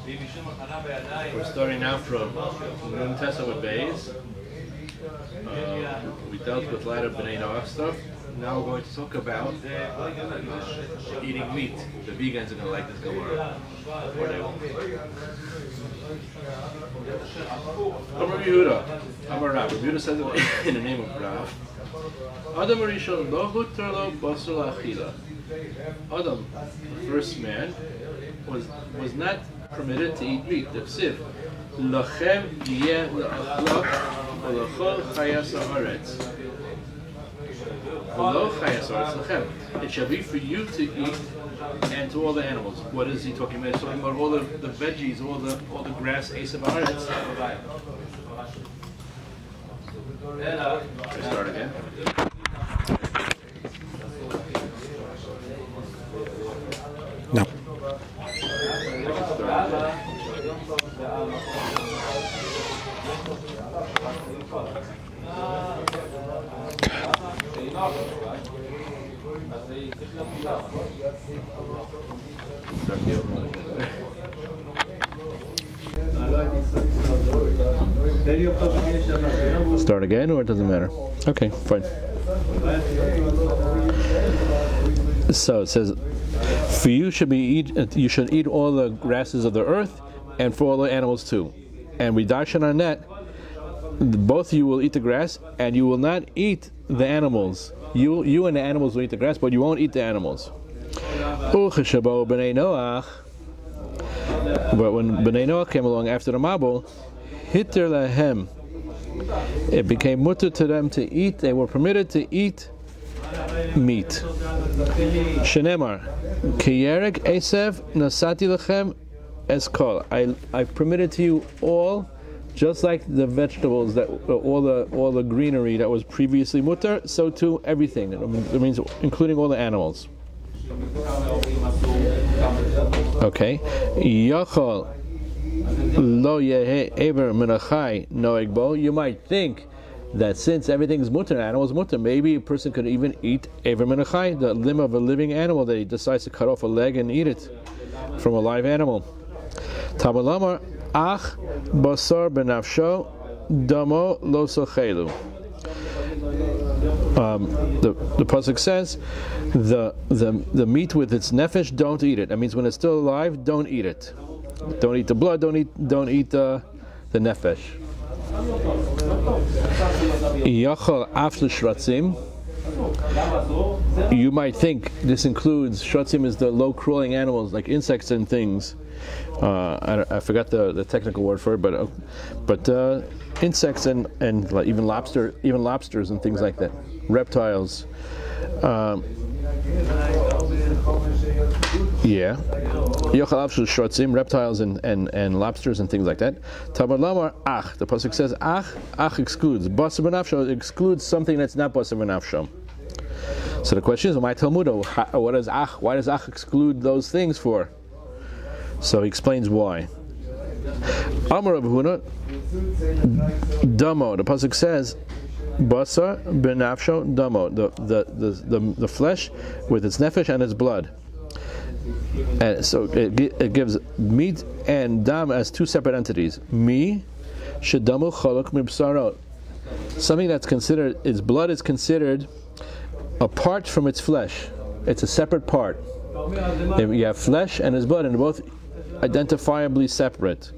We're starting out from Nun Tessa with Bays. We dealt with a lot of B'nai Noach stuff. Now we're going to talk about eating meat. The vegans are going to like this Gemara. Or they won't. Rabbi Yehuda. Amar Rav. Rabbi Yehuda says it in the name of Rav. Adam Rishon lo hutar lo basar la'achila. Adam, the first man, was not permitted to eat meat. The Psiv. Lachem yeh la'achlok v'lachol chayas ha'aretz. It shall be for you to eat and to all the animals. What is he talking about? He's talking about all the veggies, all the grass, Esav ha'aretz. Should I start again? No. Start again, or it doesn't matter? Okay, fine. So it says, for you should you should eat all the grasses of the earth, and for all the animals too. And we darshan on that. Both of you will eat the grass, and you will not eat the animals. You and the animals will eat the grass, but you won't eat the animals. But when B'nai Noach came along after the Mabul, hitter lahem, it became mutter to them to eat. They were permitted to eat meat. Shenemar, kiyerek esev nasati lachem eskol. I permitted to you all, just like the vegetables, that all the greenery that was previously mutter, so too everything. It means including all the animals. Okay. Yachol lo yehe ever menachai noeg bo. You might think that since everything's mutter, animals mutter, maybe a person could even eat ever menachai, the limb of a living animal that he decides to cut off a leg and eat it from a live animal. Tabalamar ach basar benafsho damo lo sochelu. The pasuk says the meat with its nefesh, don't eat it. That means when it's still alive, don't eat it. Don't eat the blood. Don't eat the nefesh. Yachol af l'shratzim. You might think this includes, shratzim is the low crawling animals like insects and things. I forgot the technical word for it, but insects and like even lobsters and things like that, reptiles. Reptiles and lobsters and things like that. Tabar lamar ach. The pasuk says ach excludes. Basar b'nafsho excludes something that's not basar b'nafsho. So the question is, my Talmud, what is ach? Why does ach exclude those things for? So he explains why. Amar Rav Huna damo. The pasuk says, basar b'nafsho damo. The flesh with its nefesh and its blood. And so it gives meat and dam as two separate entities. Mi shedamu chaluk mibsarot. Something that's considered, its blood is considered apart from its flesh. It's a separate part. You have flesh and its blood, and they're both identifiably separate.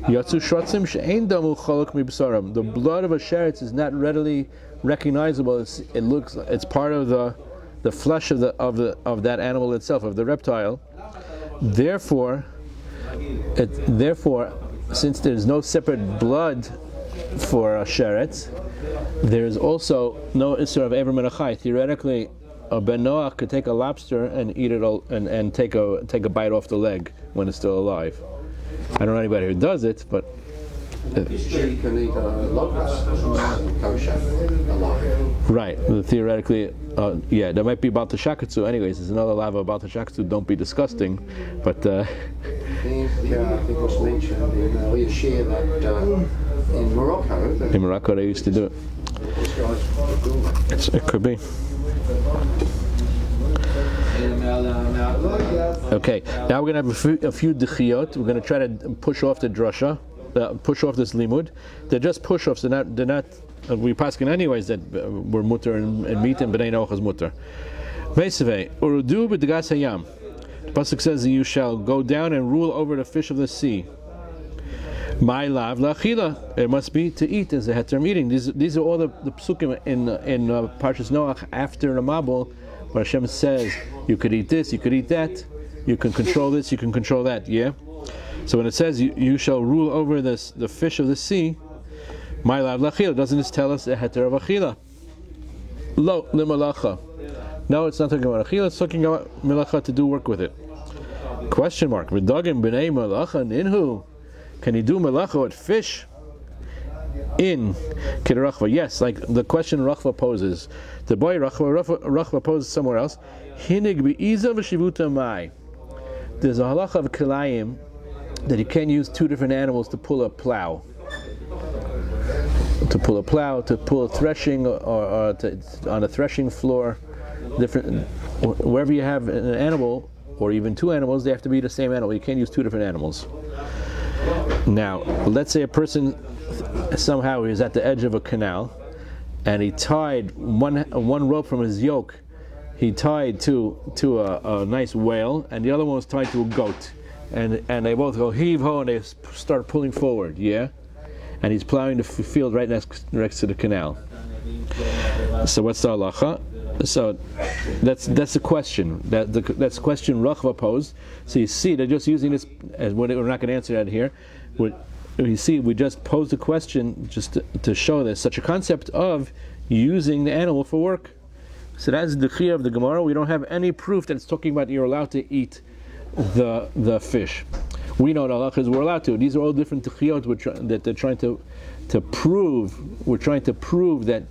Yatsu shratzim she'ein damu chaluk mibsaram. The blood of a sheretz is not readily recognizable. It's part of the flesh of that animal itself, of the reptile. Therefore, since there's no separate blood for a sheretz, there is also no issur of ever menachai. Theoretically, a ben Noach could take a lobster and eat it all, and take a bite off the leg when it's still alive. I don't know anybody who does it, but You can eat locusts, kosher, alive. Right. Theoretically, yeah, there might be Baal Teshakatsu. Anyways, there's another lava about Teshakatsu. Don't be disgusting, but. Yeah, I think it was mentioned in Yashir that in Morocco. In Morocco, they used to do it. It could be. Okay, now we're going to have a few dechiyot. We're going to try to push off the drasha, push off this limud. They're just push-offs. They're not. We paskin anyways that we're mutter and meat and b'nei noach is mutter. Meisvei urudu b'degas hayam. The pasuk says that you shall go down and rule over the fish of the sea. My lav la'achila. It must be to eat as a heter eating. These are all the psukim in Parshas Noach after the Mabul, where Hashem says you could eat this, you could eat that, you can control this, you can control that. Yeah. So when it says you shall rule over the fish of the sea, my lav la'achila, doesn't this tell us a heter of achila? Lo limalacha. No, it's not talking about achila. It's talking about melacha, to do work with it. Question mark. V'dagim b'nei melacha ninhu. Can you do melacha with fish? In Kid-Rachva, yes, like the question Rachva poses. The boy Rachva poses somewhere else. Hinig bi'iza v'shivuta mai. There's a halacha of kilayim that you can't use two different animals to pull a plow. To pull a threshing, or on a threshing floor. Different, wherever you have an animal, or even two animals, they have to be the same animal. You can't use two different animals. Now, let's say a person somehow is at the edge of a canal, and he tied one rope from his yoke. He tied to a nice whale, and the other one was tied to a goat, and they both go heave ho, and they start pulling forward. Yeah, and he's plowing the field right next to the canal. So what's the halacha? So that's the question. That's the question Rachva posed. So you see, they're just using this as we're not going to answer that here. You see, we just posed a question just to show there's such a concept of using the animal for work. So that's the chiyah of the Gemara. We don't have any proof that it's talking about you're allowed to eat the fish. We know the halakha is we're allowed to. These are all different chiyot that they're trying to prove. We're trying to prove that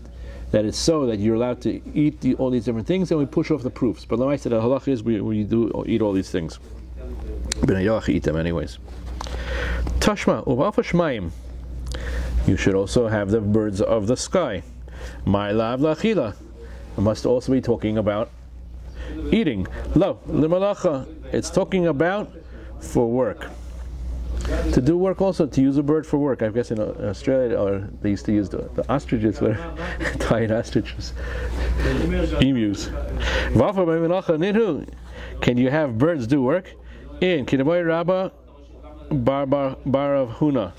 it's so that you're allowed to eat all these different things, and we push off the proofs. But like I said, the halakha is we do eat all these things. B'nei Yoach eat them anyways. Tashma u'ba'af hashmayim. You should also have the birds of the sky. My lav la'achila. It must also be talking about eating. Lo limalacha. It's talking about for work. To do work also, to use a bird for work. I guess in Australia, or they used to use the ostriches, Thai ostriches, emus. Can you have birds do work? In Kidaboy Rabba Bar of Huna.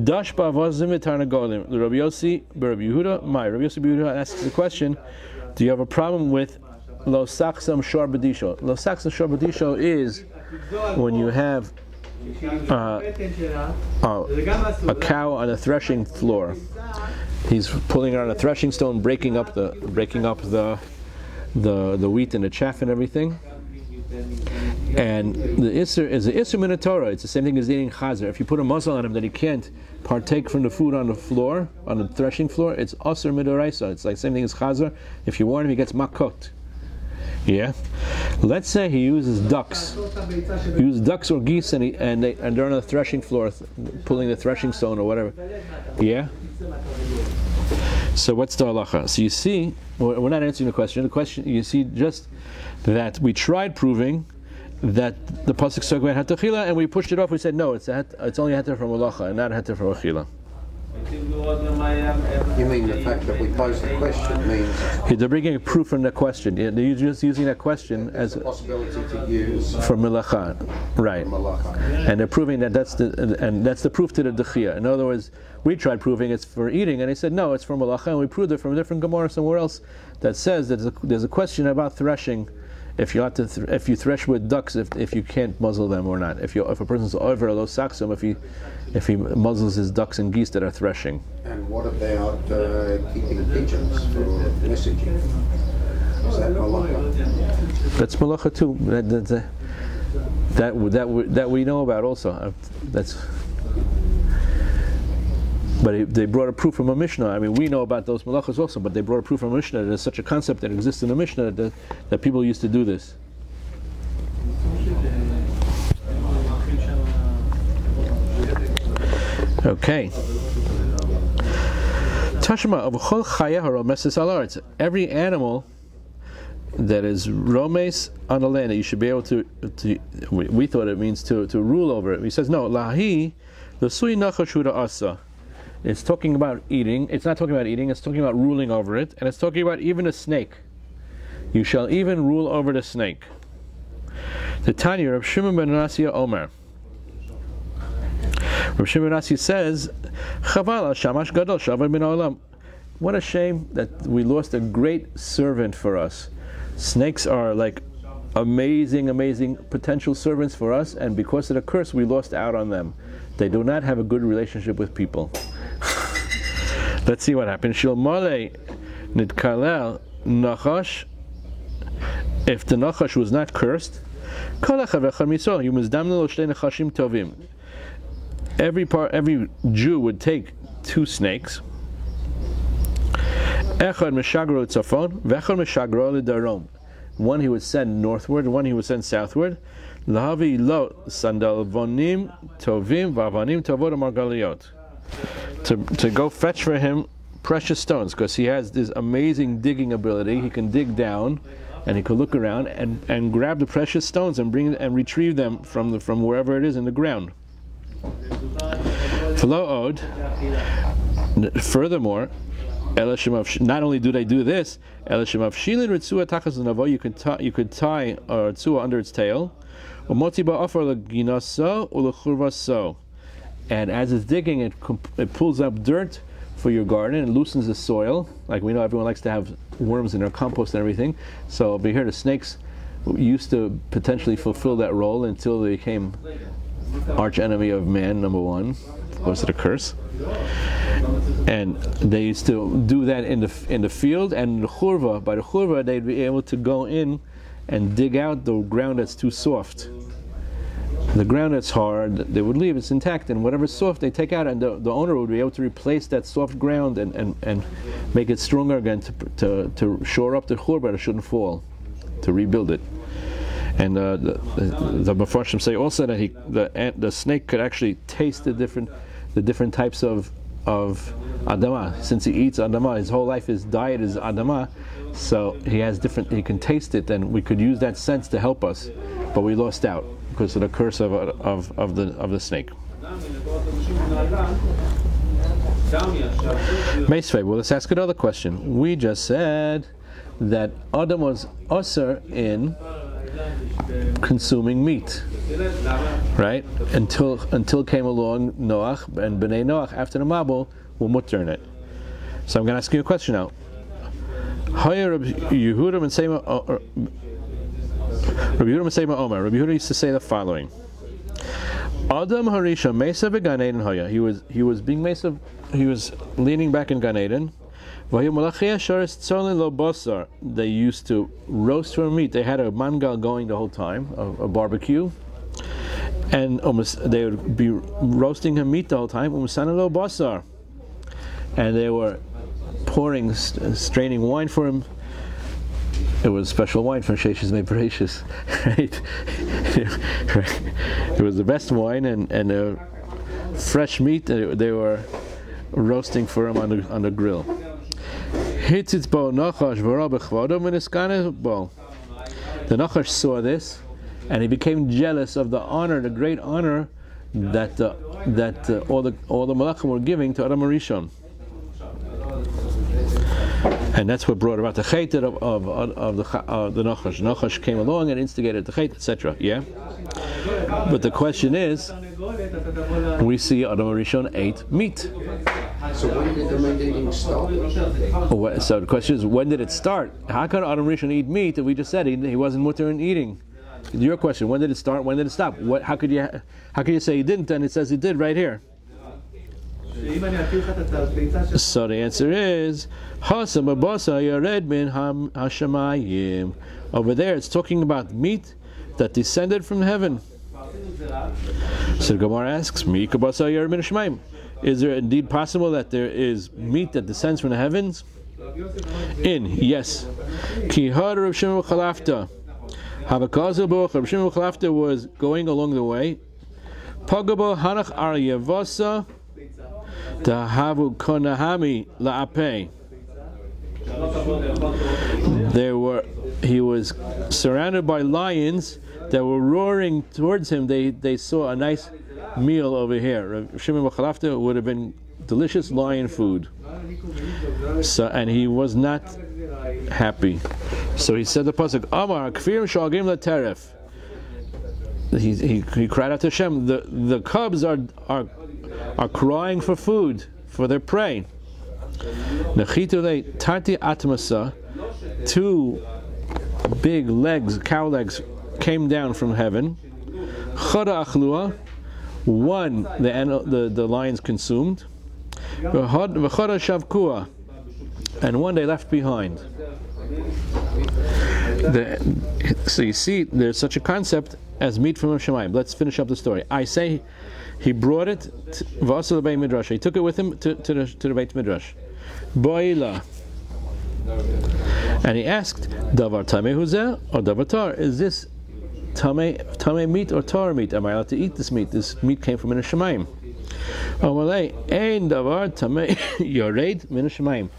Dash Bavazim Tarnagolim. The Rabbi Yossi, Rabbi Yehuda, Rabbi Yossi Yehuda asks the question: do you have a problem with Lo Saksam Shor Badisho? Lo Saksam Shor Badisho is when you have a cow on a threshing floor. He's pulling it on a threshing stone, breaking up the wheat and the chaff and everything. And the Isser is the Isser min Torah. It's the same thing as eating chazer. If you put a muzzle on him that he can't partake from the food on the floor, on the threshing floor, it's Asr midoraisa. It's like the same thing as chazer. If you warn him, he gets makot. Yeah. Let's say he uses ducks. He uses ducks or geese, and they're on the threshing floor, pulling the threshing stone or whatever. Yeah. So what's the halacha? So you see, we're not answering the question. The question, you see, just that we tried proving that the pasuk spoke about hatachila, and we pushed it off. We said no, it's only heter from halacha and not heter from achila. You mean the fact that we posed the question means they're bringing a proof from the question. They're just using that question as a possibility to use for melacha, right? And they're proving that's the proof to the dechia. In other words, we tried proving it's for eating, and they said no, it's for melacha, and we proved it from a different Gemara somewhere else that says that there's a question about threshing. If you have to, if you thresh with ducks, if you can't muzzle them or not. If a person's over lo saksum, if he muzzles his ducks and geese that are threshing. And what about keeping pigeons for messaging? Is that malacha? That's malacha too. That we know about also. But they brought a proof from a Mishnah. I mean, we know about those malachas also, but they brought a proof from a Mishnah. There's such a concept that exists in the Mishnah that people used to do this. Okay. Tashma of chol chaya haro meses al aretz. Every animal that is romes on the land, that you should be able to we thought it means to rule over it. He says no, lahi the sui nachashuda asa. It's talking about eating. It's not talking about eating, it's talking about ruling over it, and it's talking about even a snake. You shall even rule over the snake. The Tanya Rav Shimon ben Nasiya Omer. Rav Shimon ben Nasiya says, Chaval shamash gadol shavad min olam. What a shame that we lost a great servant for us. Snakes are like amazing potential servants for us, and because of the curse we lost out on them. They do not have a good relationship with people. Let's see what happens. Shilmale nitkalel nachash. If the nachash was not cursed, every Jew would take 2 snakes. One he would send northward, and one he would send southward. To go fetch for him precious stones, because he has this amazing digging ability. He can dig down, and he could look around and grab the precious stones and bring and retrieve them from wherever it is in the ground. Furthermore, not only do they do this, you could tie a tzua under its tail, and as it's digging, it pulls up dirt for your garden and loosens the soil. Like we know, everyone likes to have worms in their compost and everything. So over here, the snakes used to potentially fulfill that role until they became arch enemy of man, number one, because of the curse. And they used to do that in the field, and the churva, by the churva, they'd be able to go in and dig out the ground that's too soft. The ground that's hard, they would leave it's intact, and whatever's soft they take out, and the owner would be able to replace that soft ground and make it stronger again to shore up the churba that shouldn't fall, to rebuild it. And the Mefarshim say also that the snake could actually taste the different types of adama. Since he eats adama, his whole life, his diet is adama, so he can taste it, and we could use that sense to help us, but we lost out because of the curse of the snake. Meisvei, well, let's ask another question. We just said that Adam was usher in consuming meat, right? Until came along Noach, and Bnei Noach after the Mabul were mutter in it. So I'm going to ask you a question now. Rabbi Yehuda Omer. Rabbi Yehuda used to say the following: Adam Harisha Mesa v'Gan Eden Hoya. He was being Mesa. He was leaning back in Gan Eden. They used to roast for meat. They had a mangal going the whole time, a barbecue, and they would be roasting him meat the whole time. And they were straining wine for him. It was special wine from Sheshes Mei Bereshis, right? It was the best wine, and fresh meat. They were roasting for him on the grill. The Nachash saw this, and he became jealous of the honor, the great honor that all the Malachim were giving to Adam Harishon. And that's what brought about the chait of the Nachash. Nachash came along and instigated the chait, etc. Yeah? But the question is, we see Adam Harishon ate meat. So when did the meat eating start? So the question is, when did it start? How could Adam Harishon eat meat if we just said he wasn't mutter in eating? Your question, when did it start? When did it stop? How could you say he didn't, and it says he did right here? So the answer is, over there it's talking about meat that descended from heaven. So the Gemara asks, is there indeed possible that there is meat that descends from the heavens? Yes. Rav Shimon Chalafta was going along the way. Pagabo Hanach Aryavasa Tahavu Konahami La'ape. There he was surrounded by lions that were roaring towards him. They saw a nice meal over here. Rav Shimon bar Chalafta would have been delicious lion food. So, and he was not happy. So he said the pasuk, Amar Kfirim Shagim LaTeref. He cried out to Hashem, the cubs are crying for food, for their prey. Nechitule Tarti Atmasa, 2 big legs, cow legs, came down from heaven. Chada Achlua, 1 the lions consumed. V'chada Shavkua, and 1 they left behind. So you see, there's such a concept as meat from Shemayim. Let's finish up the story. I say he brought it to Beit Midrash. He took it with him to the Beit Midrash. Boila. And he asked, Davar Tameh Huzeh or Davar Tar? Is this Tameh meat or Tar meat? Am I allowed to eat this meat? This meat came from Shemayim. Amalei, Ein Davar Tameh Yored Min Shemayim.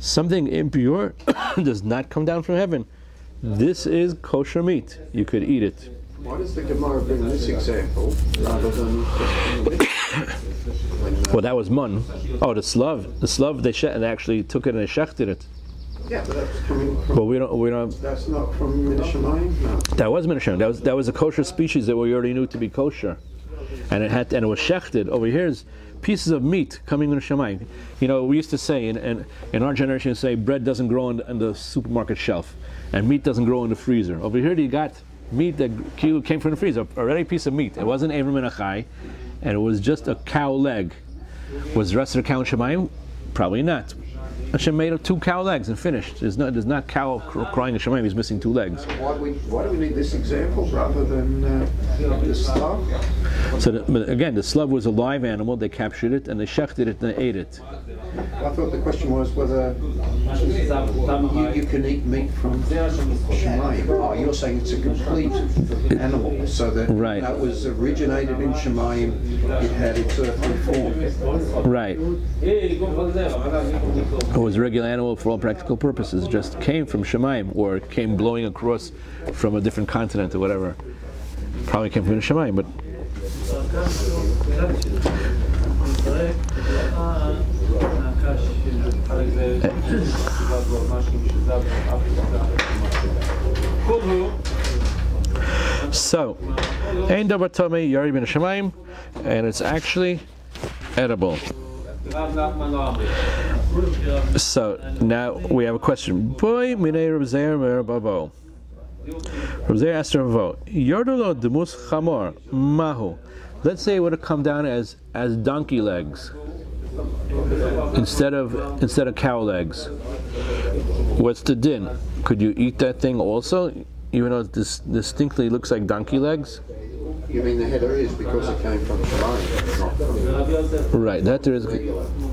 Something impure does not come down from heaven. This is kosher meat. You could eat it. Why does the Gemara bring this example rather than well, that was mun. Oh, the slav. They actually took it and they shechted it. Yeah, but that's coming from. But we don't. That's not from Min Shemayim. No. That was Min Shemayim. That was a kosher species that we already knew to be kosher, and it was shechted. Over here's pieces of meat coming Min Shemayim. You know, we used to say in our generation, we say bread doesn't grow on the supermarket shelf, and meat doesn't grow in the freezer. Over here, you got meat that came from the freezer, a ready piece of meat. It wasn't Avram and Achai, and it was just a cow leg. Was the rest of the cow in Shemayim? Probably not. Hashem made 2 cow legs and finished. There's not cow crying in Shemayim. He's missing 2 legs. Why do we need this example rather than the slav? So again, the slav was a live animal. They captured it and they shechted it and they ate it. I thought the question was whether you can eat meat from Shemayim. Oh, you're saying it's a complete animal, so that right. That was originated in Shemayim. It had its earthly form. Right. It was a regular animal for all practical purposes. Just came from Shemayim, or it came blowing across from a different continent or whatever. Probably came from Shemayim, but. So, Ein Davar Tameh Yored Min Shemayim, and it's actually edible. So now we have a question. Boy, minei Rav Zeir mer Bavo. Rav Zeir asked Rav Bavo, Yordolo demus chamor mahu. Let's say it would have come down as donkey legs instead of cow legs. What's the din? Could you eat that thing also, even though this distinctly looks like donkey legs? You mean the header is because it came from Shemayim? Right, that there is.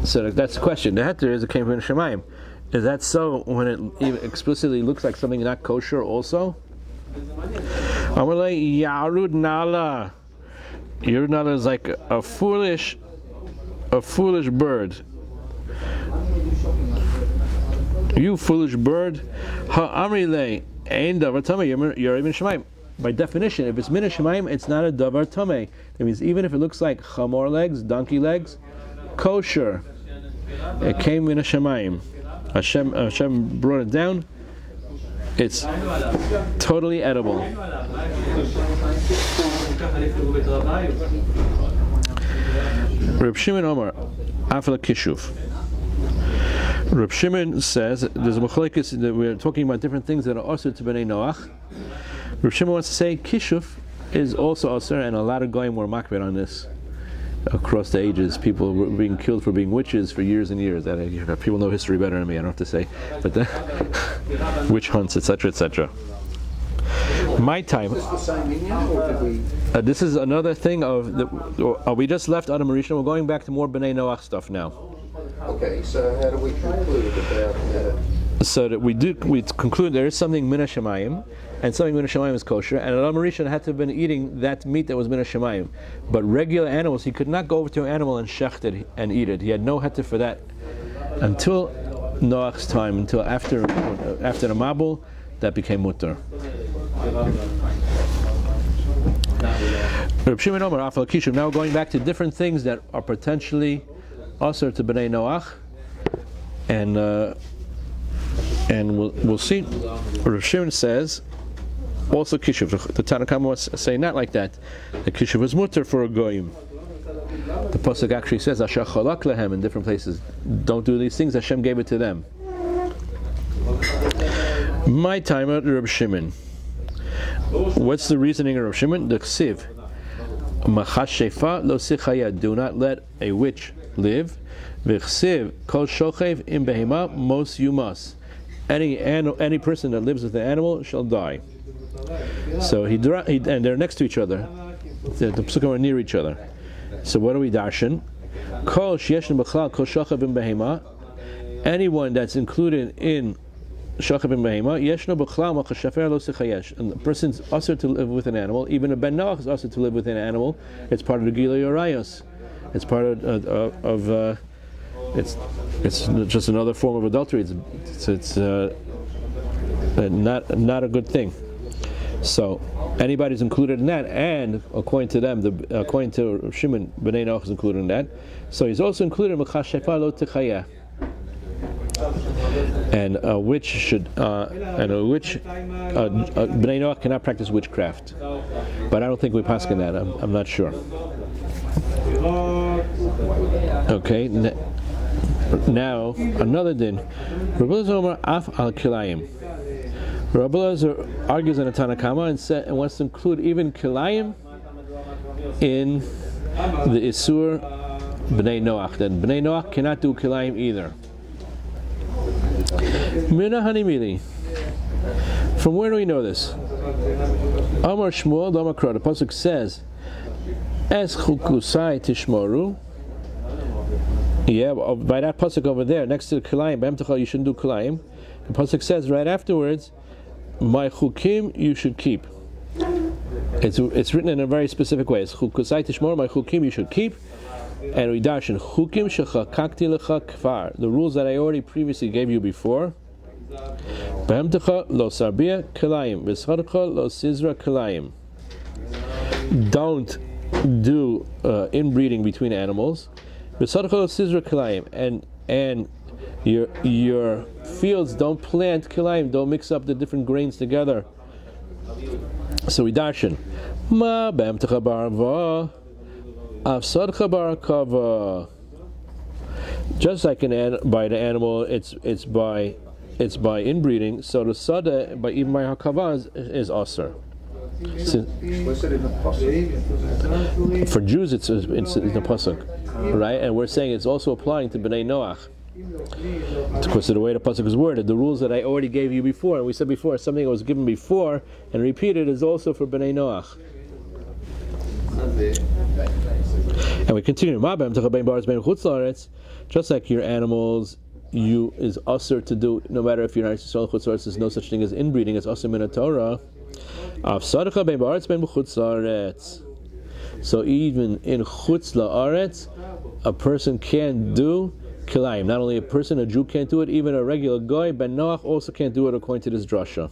So that's the question. The heter is it came from Shemayim. Is that so when it even explicitly looks like something not kosher also? Amalei Yarud Nala. Yarud Nala is like a foolish bird. You foolish bird. Ha'amrilei Ein Davar Tameh Yored Min Shemayim. By definition, if it's Min Shemayim, it's not a Davar Tameh. That means even if it looks like chamor legs, donkey legs, kosher. It came Min Shemayim. Hashem brought it down. It's totally edible. Reb Shimon Omar, Afla Kishuf. Reb Shimon says there's a machlekes that we're talking about different things that are also to Bnei Noach. Reb Shimon wants to say Kishuf is also also, and a lot of goyim were makbid on this across the ages. People were being killed for being witches for years and years. That people know history better than me. I don't have to say, but witch hunts, etc., etc. My time. Is this the same Indian, or did we? This is another thing of the. We just left Adam Rishon. We're going back to more Bnei Noach stuff now. Okay, so how do we conclude about that? So that we conclude there is something Min Shemayim, and something Min Shemayim is kosher, and Adam Rishon had to have been eating that meat that was Min Shemayim. But regular animals, he could not go over to an animal and shecht it and eat it. He had no heter for that until Noach's time, until after the Mabul. that became mutter. Now going back to different things that are potentially asur to b'nei Noach, and we'll see. Rav Shimon says also kishuv. The Tanna Kama was saying not like that. The kishuv is mutter for a goyim. The pasuk actually says Asher chalak lehem in different places. Don't do these things. Hashem gave it to them. My time at Rav Shimon. What's the reasoning of Rav Shimon? The ksiv. Machashefa lo sichaya. Do not let a witch live. V'chsiv kol shochev im behema mos yumas. Any person that lives with the animal shall die. So and they're next to each other. The psukim are near each other. So what do we darshan? Kol sheyeshin b'chlal kol shochev im behema. Anyone that's included in shochev im behema, yeshno b'chlal machashefer lo sichayesh. And the person's asur to live with an animal. Even a ben Noach is asur to live with an animal. It's part of the Gilui Arayos. It's part of it's just another form of adultery. It's not a good thing. So anybody's included in that, and according to them, according to Shimon, Bnei Noach is included in that. So he's also included in Mechashefa lo tichaya. And a witch should, Bnei Noach cannot practice witchcraft. But I don't think we paskin that. I'm not sure. Okay. Now another din. Rabbi Elazar af al kilayim. Rabbi Elazar argues in a Tanna Kama and wants to include even kilayim in the isur bnei Noach. That bnei Noach cannot do kilayim either. Mina hanimili. From where do we know this? Amar Shmuel Amar Kra. The pasuk says, "Es chukusai tishmoru." Yeah, by that pasuk over there, next to the kilayim, b'emtecha you shouldn't do kilayim. The pasuk says right afterwards, "My chukim you should keep." It's written in a very specific way. It's chukusai tishmor, my chukim you should keep. And we darshan chukim shechakakti lecha kfar. The rules that I already previously gave you before. B'emtecha lo sarbia kilayim, v'schadecha lo sizra kilayim. Don't do inbreeding between animals. And your fields don't plant kilayim, don't mix up the different grains together. So we darshan ma b'emtecha barava avsadcha barakava. Just like by the animal, it's by inbreeding. So the sada by even by hakava is asur. For Jews, it's in the pasuk, right? And we're saying it's also applying to Bnei Noach. Because of the way the pasuk is worded, the rules that I already gave you before, and we said before, something that was given before and repeated is also for Bnei Noach. And we continue. Just like your animals, you is asur to do, no matter if you're not Yisrael chutz la'aretz, there's no such thing as inbreeding. It's asur min Torah. So even in chutz la'aretz, a person can do kilayim. Not only a person, a Jew can't do it, even a regular guy, Ben Noach also can't do it according to this drasha.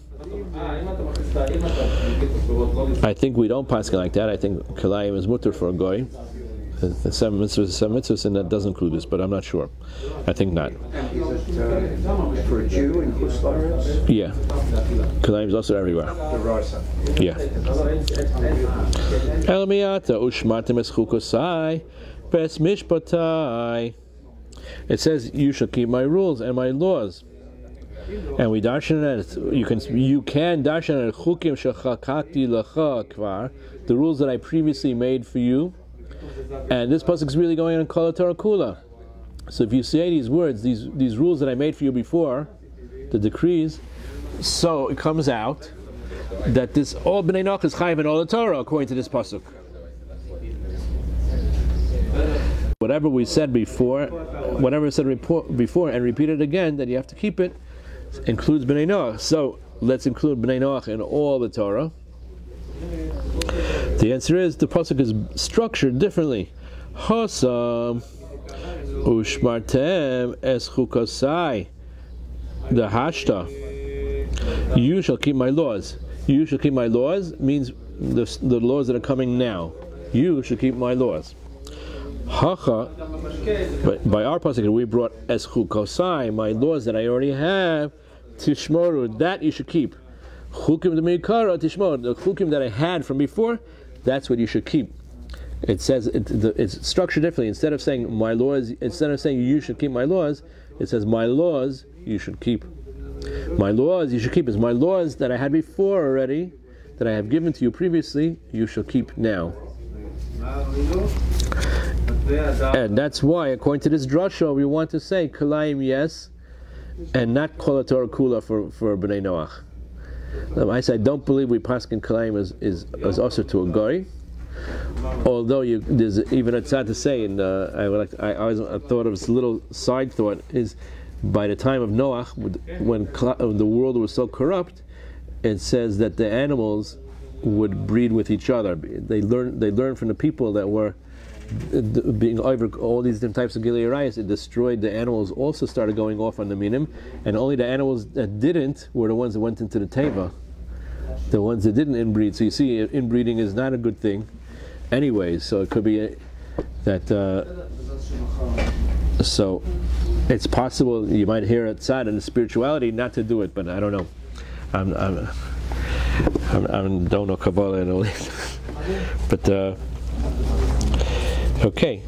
I think we don't paskin like that. I think kilayim is mutter for a guy. The seven mitzvahs, and that does include this, but I'm not sure. I think not. And is it for a Jew in chutz la'aretz? Yeah. Kilayim is also everywhere. The Rasa. Yeah. Elmiyata ushmatim es chukosai bes mishpatai. It says you shall keep my rules and my laws. And we darshan it. You can darshan it chukim shechakati lecha kvar, the rules that I previously made for you. And this pasuk is really going on Kol Torah Kula. So if you say these words, these rules that I made for you before, the decrees, so it comes out that this all Bnei Noach is chayiv in all the Torah according to this pasuk. Whatever we said before, whatever we said before and repeat it again, that you have to keep it, includes Bnei Noach. So let's include Bnei Noach in all the Torah. The answer is the pasuk is structured differently. Hasam ushmartem es chukosai. The hashta. You shall keep my laws. You shall keep my laws means the laws that are coming now. You shall keep my laws. Hacha, but by our pasuk we brought es chukosai, my laws that I already have, tishmoru, that you should keep. Chukim the mikara tishmoru, the chukim that I had from before, that's what you should keep. It says it's structured differently. Instead of saying my laws, instead of saying you should keep my laws, it says my laws you should keep. My laws you should keep is my laws that I had before already, that I have given to you previously, you shall keep now. And that's why, according to this drasha, we want to say Kalayim yes, and not Kol HaTorah Kula for Bnei Noach. I say I don't believe we paskin Kalayim is also to a goy. Although there's even a tzad to say, and I always thought of this little side thought is, by the time of Noach, when the world was so corrupt, it says that the animals would breed with each other. They learned from the people that were being over all these different types of Gilei Arayos. It destroyed the animals. Also started going off on the minim, and only the animals that didn't were the ones that went into the teva. The ones that didn't inbreed. So you see, inbreeding is not a good thing, anyways. So it could be that. So it's possible you might hear it sad in the spirituality not to do it, but I don't know. I don't know Kabbalah and all this, but okay.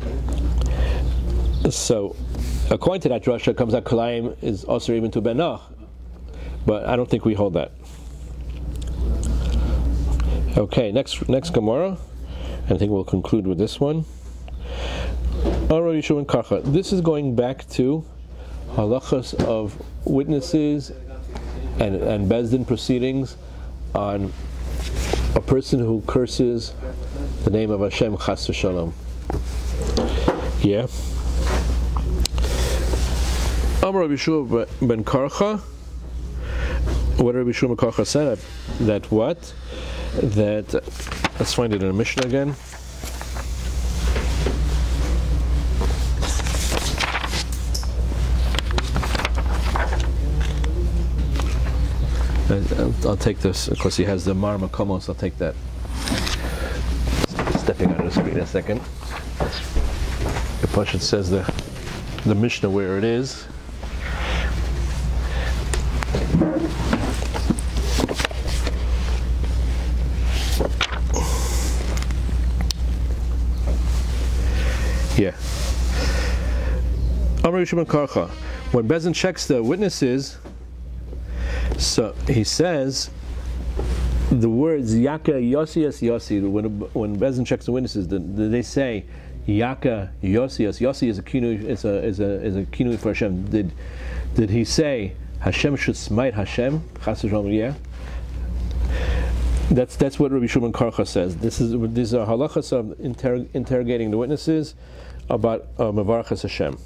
So according to that drasha, comes out Kalayim is also even to Benach, but I don't think we hold that. Okay, next Gemara, I think we'll conclude with this one. This is going back to halachas of witnesses and Bezdin proceedings on a person who curses the name of Hashem chas v'shalom. Yeah. Amar Rabbi Yeshua ben Karcha. What Rabbi Yeshua ben Karcha said, that what? That, let's find it in a Mishnah again. I'll take this. Of course, he has the Mar Makomos. I'll take that. Stepping out of the screen a second. The Pashat says the Mishnah where it is. Yeah. Amar Yishman Karcha. When Bezin checks the witnesses, so he says the words Yaka Yosias Yosi. When Bezin checks the witnesses, they say Yaka Yosias Yosi is a kinui, is a kinui for Hashem. Did he say Hashem should smite Hashem? Chas v'shalom, yeah. That's what Rabbi Shimon Karcha says. These are halachas of interrogating the witnesses about Mevarachas Hashem.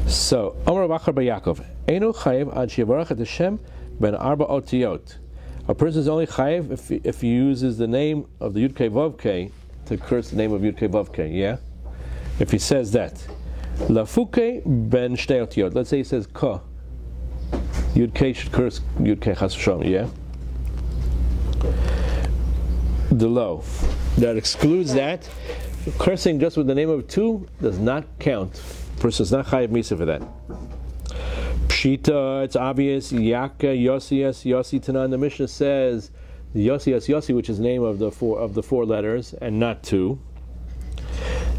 So, Amar Bachar B'Yakov, Einu chayiv ad shevarach et Hashem ben arba otiyot. A person is only chayiv if he uses the name of the Yud-Kei Vav-Kei to curse the name of Yud-Kei Vav-Kei, yeah? If he says that. Lafuke ben shtei otiyot. Let's say he says Ka. Yud-Kei should curse Yud-Kei chas v'shalom, yeah? The low. That excludes that. Cursing just with the name of two does not count. Person is not chayiv misa for that. Pshita, it's obvious. Yaka Yosias Yosi Tanan. The Mishnah says Yosias Yosi, which is the name of the four letters, and not two.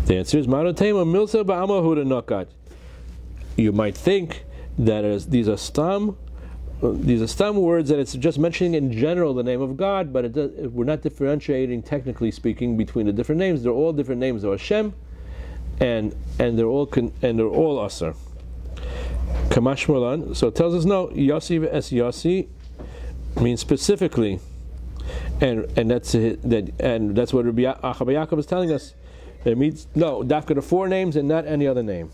The answer is Manotema Milsa Ba'amahuda Nakat. You might think that these are stam words, that it's just mentioning in general the name of God, but we're not differentiating, technically speaking, between the different names. They're all different names of Hashem, and they're all Asar. Kamash Molan. So it tells us no. Yossi es Yossi means specifically, and that's what Rabbi Yaakov is telling us. It means no. Dafka the four names and not any other name.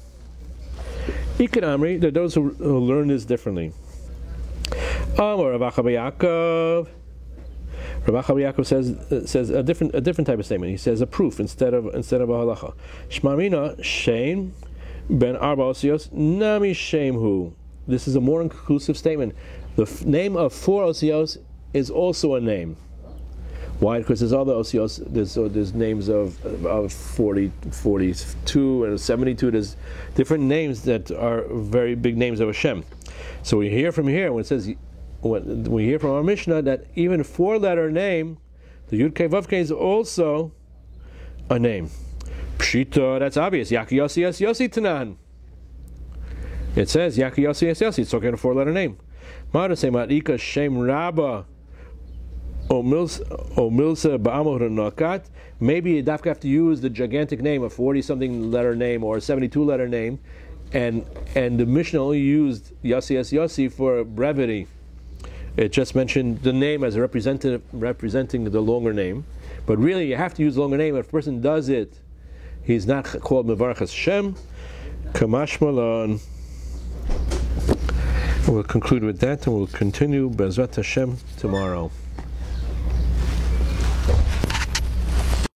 Ikan Amri. There are those who learn this differently. Amar Rav Yaakov. Rav Yaakov says a different type of statement. He says a proof instead of a halacha. Shmarina Shem ben Arba Osios Nami Shem Hu. this is a more inclusive statement. The name of 4 osios is also a name. Why? Because there's other osios. There's names of 40, 42 and 72. There's different names that are very big names of Hashem. So we hear from here when it says, when we hear from our Mishnah that even 4-letter name, the Yud Kei Vav Kei, is also a name. Pshita, that's obvious. Yaki Yossi Es Yossi Tanan. It says Yaki Yossi Es Yossi. It's talking a 4-letter name. Ma'ara say Ma'ika Shem Rabba O Milsa Ba'amor Nakat. Maybe you have to use the gigantic name, a 40-something letter name or a 72-letter name, and the Mishnah only used Yossi Es Yossi for brevity. It just mentioned the name as representing the longer name, but really you have to use the longer name. If a person does it, he's not called Mevarach Hashem. Kamash Malon. We'll conclude with that, and we'll continue Bezrat Hashem tomorrow.